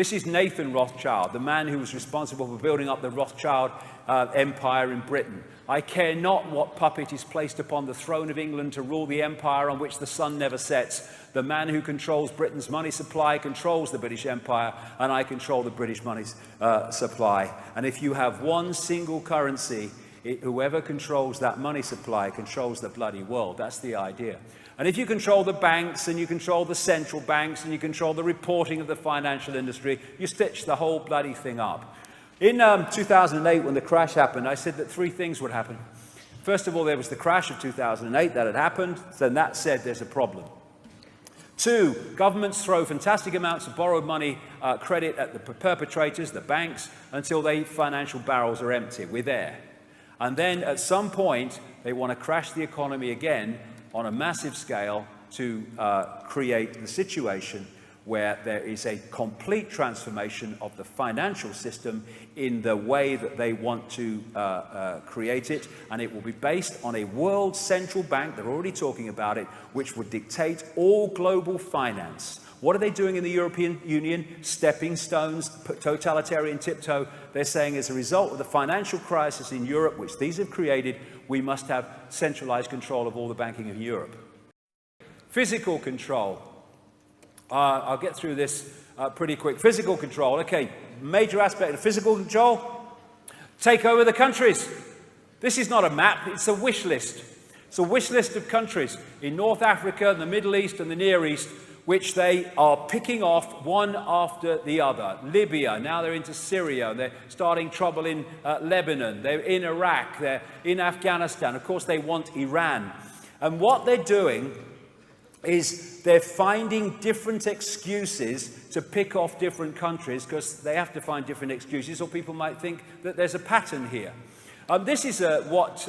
This is Nathan Rothschild, the man who was responsible for building up the Rothschild empire in Britain. I care not what puppet is placed upon the throne of England to rule the empire on which the sun never sets. The man who controls Britain's money supply controls the British Empire, and I control the British money supply. And if you have one single currency, whoever controls that money supply controls the bloody world. That's the idea. And if you control the banks, and you control the central banks, and you control the reporting of the financial industry, you stitch the whole bloody thing up. In 2008, when the crash happened, I said that three things would happen. First of all, there was the crash of 2008 that had happened. Then that said there's a problem. Two, governments throw fantastic amounts of borrowed money, credit at the perpetrators, the banks, until the financial barrels are empty. We're there. And then at some point, they want to crash the economy again on a massive scale to create the situation where there is a complete transformation of the financial system in the way that they want to create it, and it will be based on a world central bank, they're already talking about it, which would dictate all global finance. What are they doing in the European Union? Stepping stones, totalitarian tiptoe. They're saying as a result of the financial crisis in Europe, which these have created, we must have centralized control of all the banking in Europe. Physical control. I'll get through this pretty quick. Physical control. Okay, major aspect of physical control. Take over the countries. This is not a map, it's a wish list. It's a wish list of countries in North Africa, the Middle East and the Near East, which they are picking off one after the other. Libya, now they're into Syria, they're starting trouble in Lebanon, they're in Iraq, they're in Afghanistan. Of course, they want Iran. And what they're doing is they're finding different excuses to pick off different countries, because they have to find different excuses, or people might think that there's a pattern here. This is what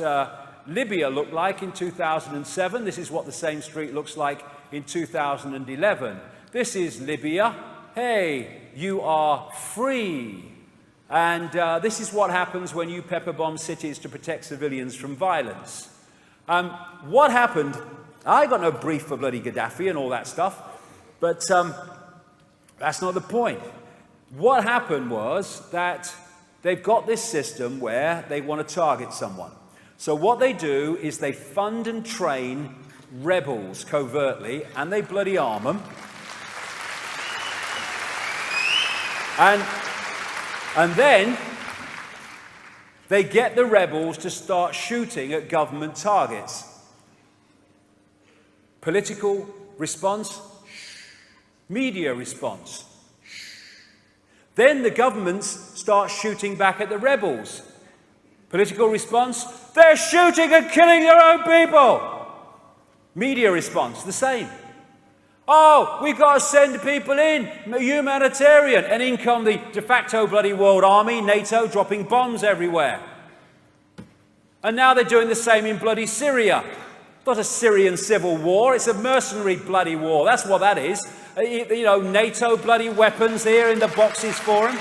Libya looked like in 2007. This is what the same street looks like in 2011. This is Libya. Hey, you are free. And this is what happens when you pepper bomb cities to protect civilians from violence. What happened? I got no brief for bloody Gaddafi and all that stuff, but that's not the point. What happened was that they've got this system where they want to target someone. So what they do is they fund and train rebels covertly, and they bloody arm them. And then they get the rebels to start shooting at government targets. Political response, media response. Then the governments start shooting back at the rebels. Political response, they're shooting and killing their own people. Media response, the same. Oh, we've got to send people in, humanitarian, and in come the de facto bloody world army, NATO, dropping bombs everywhere. And now they're doing the same in bloody Syria. Not a Syrian civil war, it's a mercenary bloody war. That's what that is. You know, NATO bloody weapons here in the boxes for them.